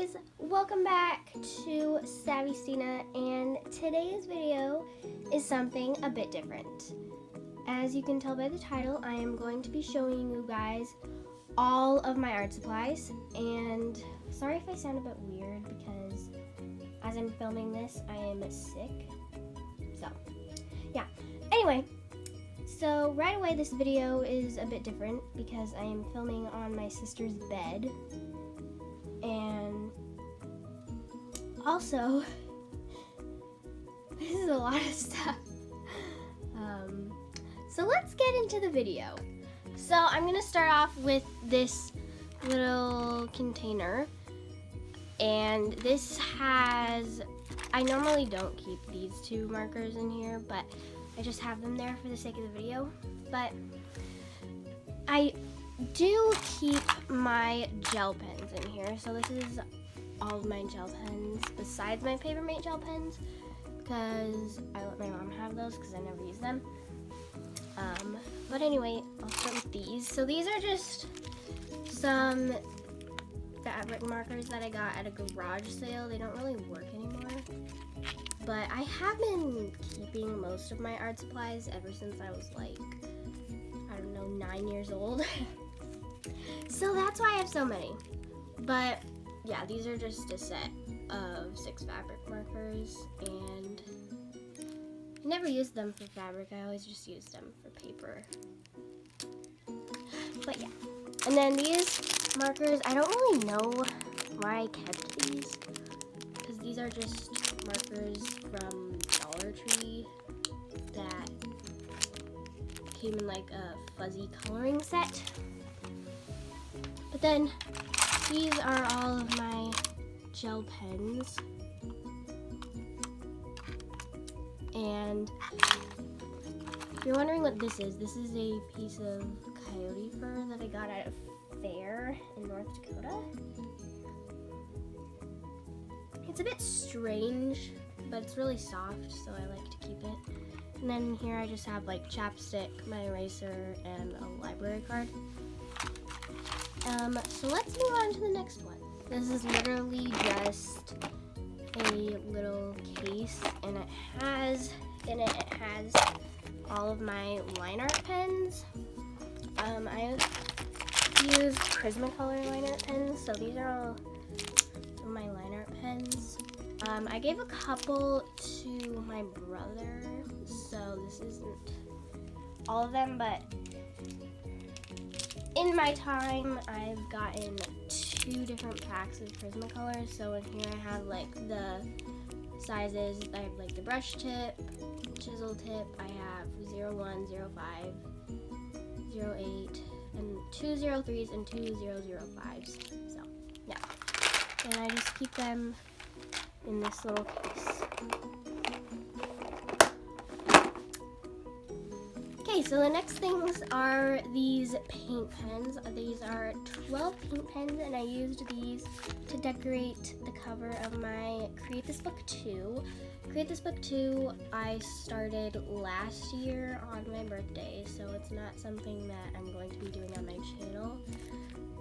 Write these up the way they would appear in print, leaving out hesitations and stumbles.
guys, welcome back to Savvy Stina, and today's video is something a bit different. As you can tell by the title, I am going to be showing you guys all of my art supplies, and sorry if I sound a bit weird because as I'm filming this, I am sick. So, yeah. Anyway, so right away this video is a bit different because I am filming on my sister's bed. And also, this is a lot of stuff. So let's get into the video. So I'm gonna start off with this little container. And this has, I normally don't keep these two markers in here, but I just have them there for the sake of the video. But I do keep my gel pens in here. So this is all of my gel pens besides my Papermate gel pens because I let my mom have those because I never use them. But anyway, I'll start with these. So these are just some fabric markers that I got at a garage sale. They don't really work anymore. But I have been keeping most of my art supplies ever since I was like, I don't know, 9 years old. So that's why I have so many. But yeah, these are just a set of 6 fabric markers, and I never used them for fabric. I always just used them for paper. But yeah. And then these markers, I don't really know why I kept these, because these are just markers from Dollar Tree that came in like a fuzzy coloring set. But then these are all of my gel pens. And if you're wondering what this is a piece of coyote fur that I got at a fair in North Dakota. It's a bit strange, but it's really soft, so I like to keep it. And then here I just have like chapstick, my eraser, and a library card. So let's move on to the next one. This is literally just a little case, and it has all of my line art pens. I use Prismacolor line art pens, so these are all of my line art pens. I gave a couple to my brother, so this isn't all of them, but in my time, I've gotten 2 different packs of Prismacolor. So in here I have like the sizes. I have like the brush tip, chisel tip. I have 01, 05, 08, and 2 03s and 2 005s. So yeah, and I just keep them in this little case. Okay, so the next things are these paint pens. These are 12 paint pens, and I used these to decorate the cover of my Create This Book 2. Create This Book 2 I started last year on my birthday, so it's not something that I'm going to be doing on my channel.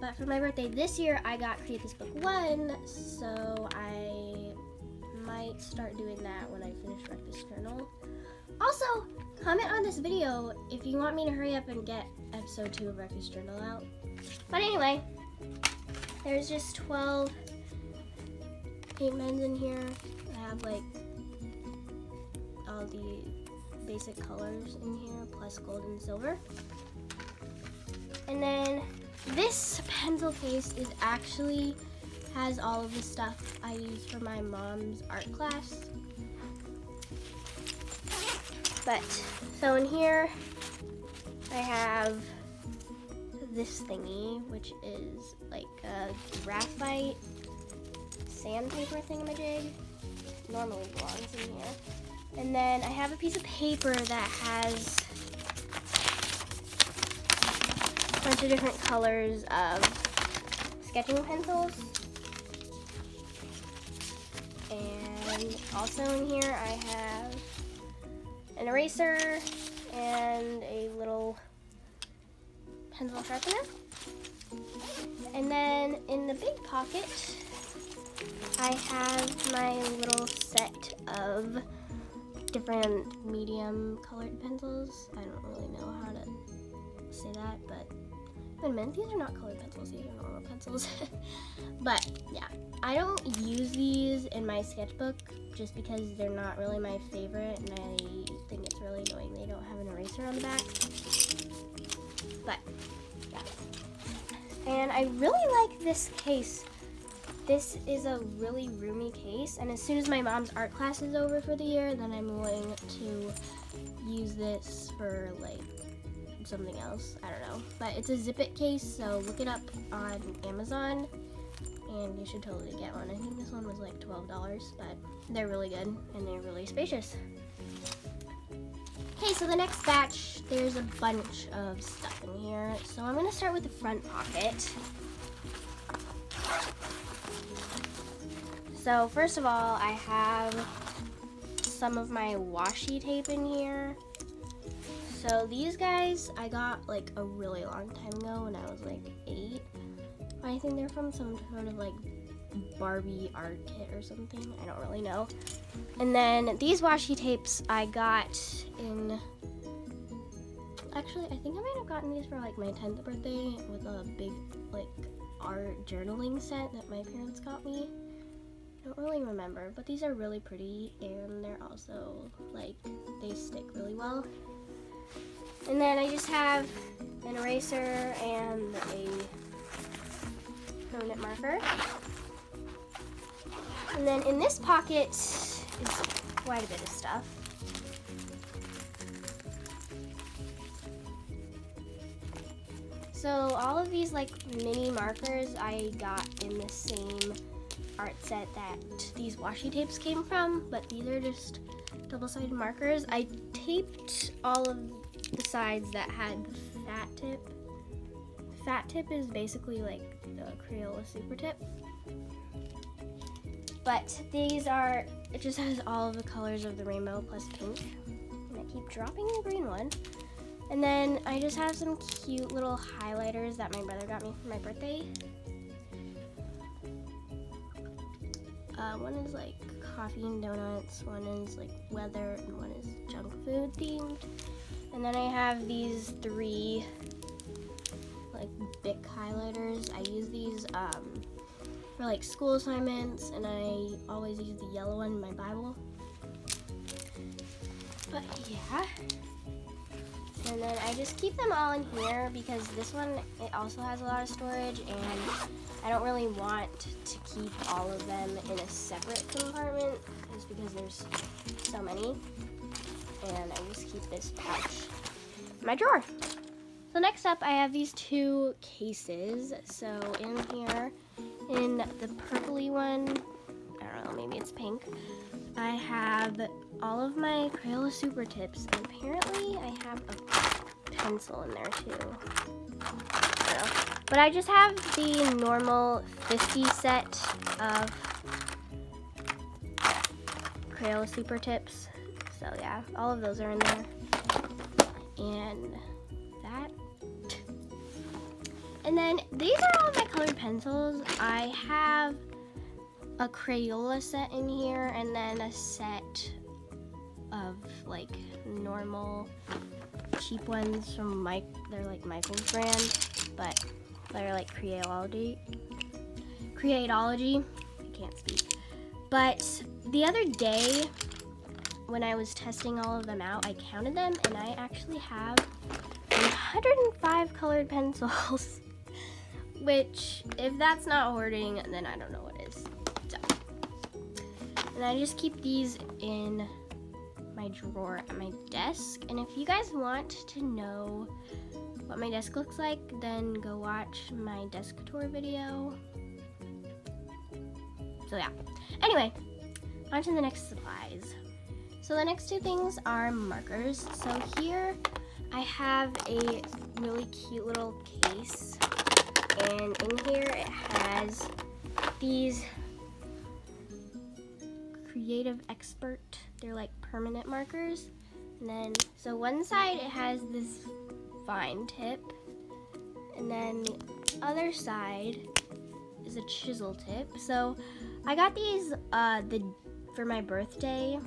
But for my birthday this year, I got Create This Book 1, so I might start doing that when I finish Breakfast Journal. Also, comment on this video if you want me to hurry up and get episode 2 of Breakfast Journal out. But anyway, there's just 12 paint pens in here. I have like all the basic colors in here, plus gold and silver. And then this pencil case has all of the stuff I use for my mom's art class. But, so in here, I have this thingy, which is like a graphite sandpaper thingamajig. Normally belongs in here. And then I have a piece of paper that has a bunch of different colors of sketching pencils. And also in here I have an eraser and a little pencil sharpener. And then in the big pocket, I have my little set of different medium colored pencils. I don't really know how to say that, but wait a minute, these are not colored pencils, these are normal pencils. But yeah, I don't use these in my sketchbook just because they're not really my favorite, and I think it's really annoying they don't have an eraser on the back. But yeah, and I really like this case. This is a really roomy case, and as soon as my mom's art class is over for the year, then I'm going to use this for like something else. I don't know, but it's a zip it case, so look it up on Amazon and you should totally get one. I think this one was like $12, but they're really good and they're really spacious. Okay, so the next batch, there's a bunch of stuff in here. So I'm gonna start with the front pocket. So first of all, I have some of my washi tape in here. So these guys I got like a really long time ago when I was like 8. I think they're from some sort of like Barbie art kit or something. I don't really know. And then these washi tapes I got in, actually I think I might have gotten these for like my 10th birthday with a big like art journaling set that my parents got me. I don't really remember, but these are really pretty and they're also like, they stick really well. And then I just have an eraser and a permanent marker. And then in this pocket is quite a bit of stuff. So all of these like mini markers I got in the same art set that these washi tapes came from, but these are just double-sided markers. I taped all of the sides that had the fat tip. Fat tip is basically like the Crayola super tip. But these are, it just has all of the colors of the rainbow plus pink. And I keep dropping the green one. And then I just have some cute little highlighters that my brother got me for my birthday. One is like coffee and donuts, one is like weather, and one is junk food themed. And then I have these 3 like Bic highlighters. I use these for like school assignments, and I always use the yellow one in my Bible. But yeah. And then I just keep them all in here because this one, it also has a lot of storage, and I don't really want to keep all of them in a separate compartment just because there's so many. And I just keep this pouch in my drawer. So next up I have these 2 cases. So in here, in the purpley one, I don't know, maybe it's pink, I have all of my Crayola super tips, and apparently I have a pencil in there too. I don't know. But I just have the normal 50 set of Crayola super tips. So yeah, all of those are in there. And that. And then these are all my colored pencils. I have a Crayola set in here, and then a set of like normal cheap ones from they're like Michael's brand, but they're like Creatology. I can't speak. But the other day when I was testing all of them out, I counted them, and I actually have 105 colored pencils. Which, if that's not hoarding, then I don't know what is. So, and I just keep these in my drawer at my desk. And if you guys want to know what my desk looks like, then go watch my desk tour video. So yeah. Anyway, on to the next supplies. So the next 2 things are markers. So here I have a really cute little case. And in here it has these Creative Expert, they're like permanent markers. And then, so one side it has this fine tip, and then the other side is is a chisel tip. So I got these for my birthday.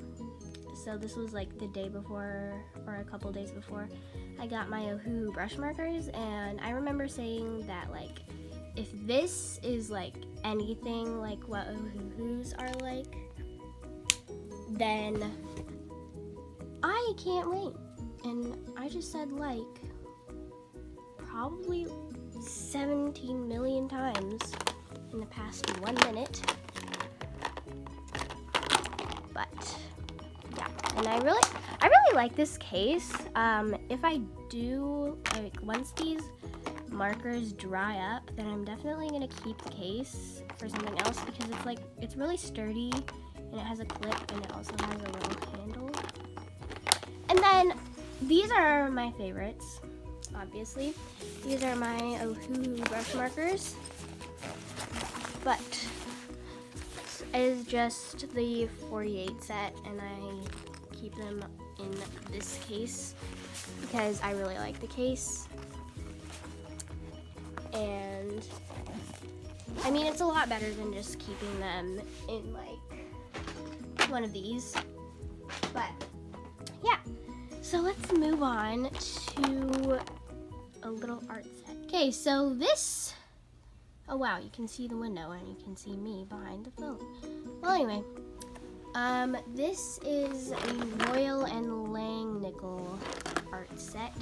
So this was like the day before or a couple days before I got my Ohuhu brush markers, and I remember saying that like if this is like anything like what Ohuhus are like, then I can't wait. And I just said like probably 17 million times in the past 1 minute. But yeah, and I really like this case. If I do, like, once these markers dry up, then I'm definitely gonna keep the case for something else, because it's really sturdy, and it has a clip, and it also has a little handle. And then these are my favorites, obviously. These are my Ohuhu brush markers, but this is just the 48 set, and I keep them in this case because I really like the case. And I mean, it's a lot better than just keeping them in like one of these. But yeah, so let's move on to a little art set. Okay, so this, oh wow, you can see the window and you can see me behind the phone. Well, anyway, this is a Royal and Lang nickel art set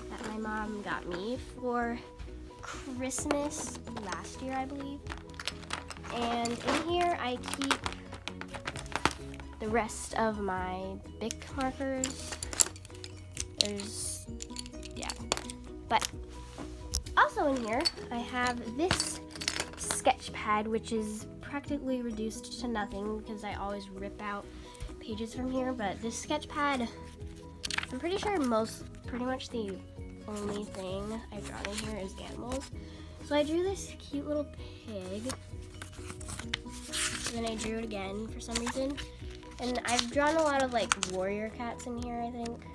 that my mom got me for Christmas last year, I believe. And in here I keep the rest of my Bic markers. But also in here I have this sketch pad, which is practically reduced to nothing because I always rip out pages from here. But this sketch pad, I'm pretty sure pretty much the only thing I've drawn in here is animals. So I drew this cute little pig, and then I drew it again for some reason. And I've drawn a lot of like warrior cats in here, I think.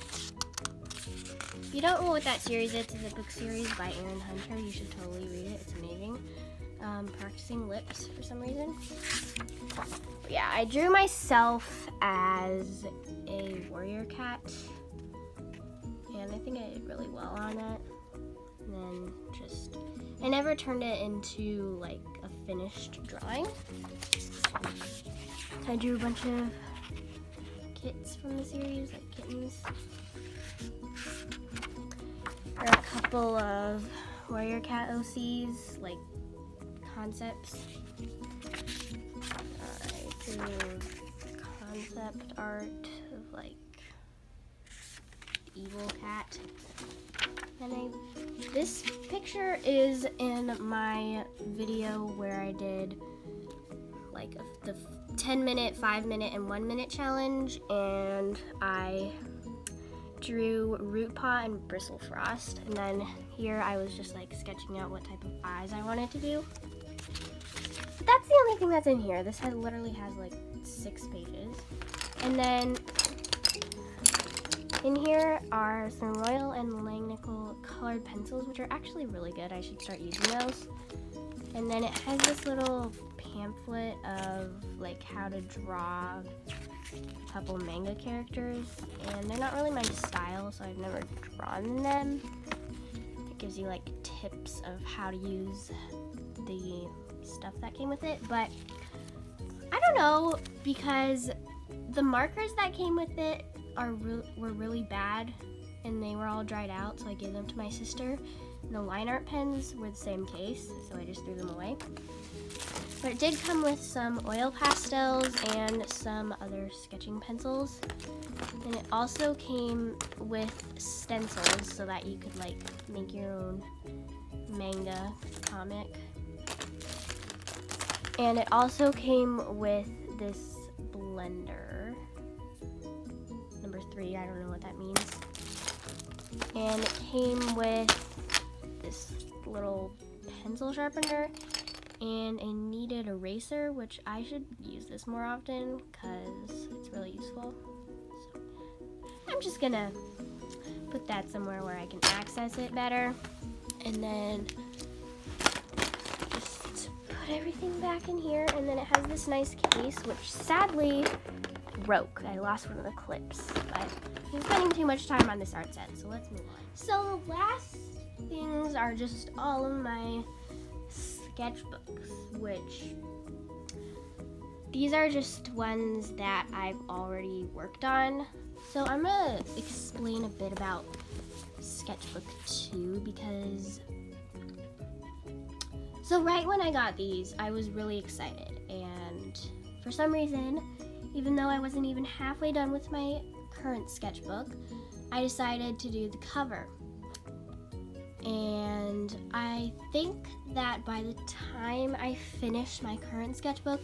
If you don't know what that series is, it's a book series by Aaron Hunter. You should totally read it. It's amazing. Practicing lips for some reason. But yeah, I drew myself as a warrior cat, and I think I did really well on that. And then I never turned it into like a finished drawing. I drew a bunch of kits from the series, like kittens. There are a couple of warrior cat OCs, like concepts. I drew concept art of like evil cat. And this picture is in my video where I did like the 10-minute, 5-minute, and 1-minute challenge, and I drew Root Paw and Bristle Frost. And then here I was just like sketching out what type of eyes I wanted to do. But that's the only thing that's in here. This literally has like 6 pages. And then in here are some Royal and Lang nickel colored pencils, which are actually really good. I should start using those. And then it has this little pamphlet of like how to draw a couple manga characters, and they're not really my style, so I've never drawn them. It gives you like tips of how to use the stuff that came with it, but I don't know, because the markers that came with it were really bad, and they were all dried out, so I gave them to my sister. And the line art pens were the same case, so I just threw them away. But it did come with some oil pastels and some other sketching pencils. And it also came with stencils so that you could like make your own manga comic. And it also came with this blender. Number 3, I don't know what that means. And it came with this little pencil sharpener and a kneaded eraser, which I should use this more often because it's really useful. So I'm just gonna put that somewhere where I can access it better, and then just put put everything back in here, and then it has this nice case, which sadly broke. I lost one of the clips, but I'm spending too much time on this art set, so let's move on. So the last things are just all of my sketchbooks, which these are just ones that I've already worked on. So I'm gonna explain a bit about Sketchbook 2 because so right when I got these, I was really excited, and for some reason, even though I wasn't even halfway done with my current sketchbook, I decided to do the cover. And I think that by the time I finish my current sketchbook,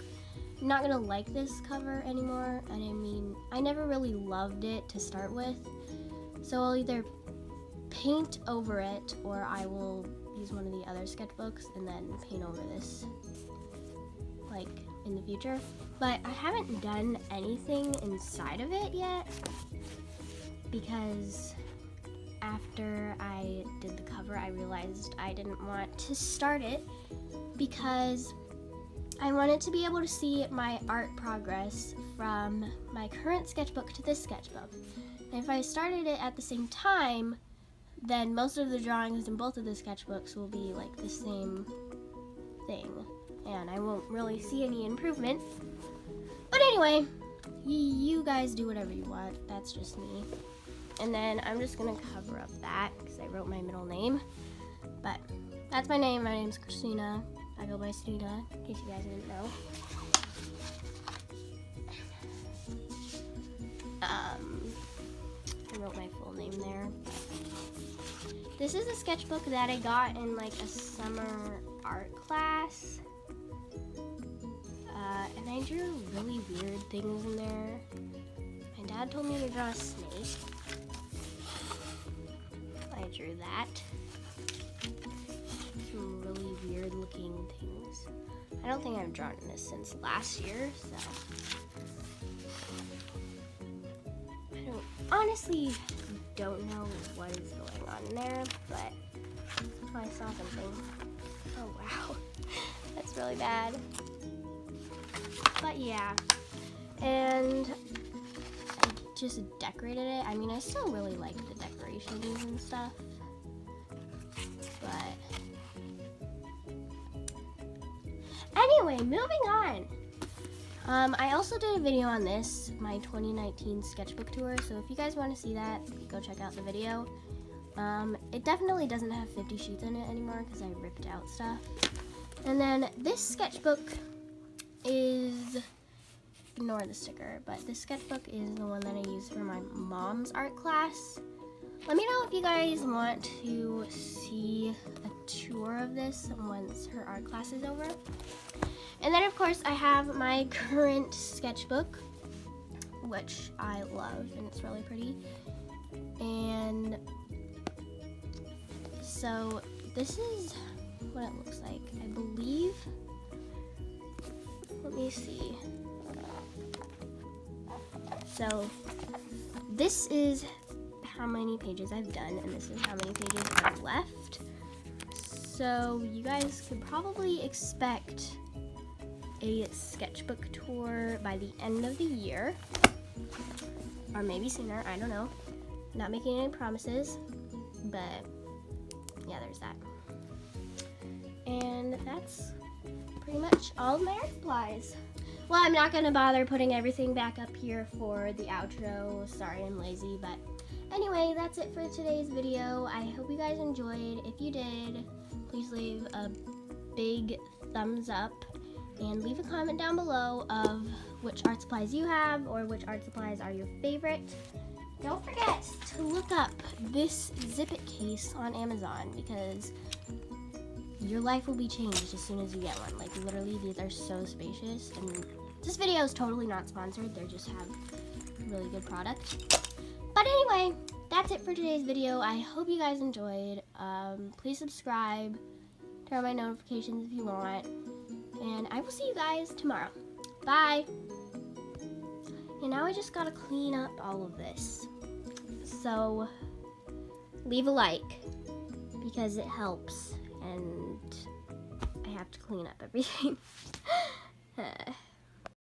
I'm not gonna like this cover anymore. And I mean, I never really loved it to start with, so I'll either paint over it or I will use one of the other sketchbooks and then paint over this like in the future. But I haven't done anything inside of it yet because after I did the cover, I realized I didn't want to start it because I wanted to be able to see my art progress from my current sketchbook to this sketchbook. And if I started it at the same time, then most of the drawings in both of the sketchbooks will be like the same thing, and I won't really see any improvement. But anyway, you guys do whatever you want. That's just me. And then I'm just gonna cover up that because I wrote my middle name. But that's my name. My name's Christina. I go by Stina, in case you guys didn't know. I wrote my full name there. This is a sketchbook that I got in like a summer art class. And I drew really weird things in there. My dad told me to draw a snake. I drew that. Some really weird looking things. I don't think I've drawn this since last year, so honestly don't know what is going on in there, but I saw something. Oh wow, that's really bad. But yeah, and I just decorated it. I mean, I still really like the decorations and stuff, but anyway, moving on. I also did a video on this, my 2019 sketchbook tour, so if you guys want to see that, go check out the video. It definitely doesn't have 50 sheets in it anymore because I ripped out stuff. And then this sketchbook is, ignore the sticker, but this sketchbook is the one that I used for my mom's art class. Let me know if you guys want to see a tour of this once her art class is over. And then of course I have my current sketchbook, which I love, and it's really pretty. And so this is what it looks like, I believe. Let me see. So this is how many pages I've done, and this is how many pages are left. So you guys could probably expect a sketchbook tour by the end of the year, or maybe sooner, I don't know. Not making any promises, but yeah, there's that. And that's pretty much all of my art supplies. Well, I'm not gonna bother putting everything back up here for the outro. Sorry, I'm lazy, but anyway, that's it for today's video. I hope you guys enjoyed. If you did, please leave a big thumbs up and leave a comment down below of which art supplies you have or which art supplies are your favorite. Don't forget to look up this Zip It case on Amazon because your life will be changed as soon as you get one. Like literally, these are so spacious, and this video is totally not sponsored. They just have really good product. But anyway, that's it for today's video. I hope you guys enjoyed. Please subscribe, turn on my notifications if you want, and I will see you guys tomorrow. Bye. And now I just gotta clean up all of this. So leave a like because it helps, and I have have to clean up everything.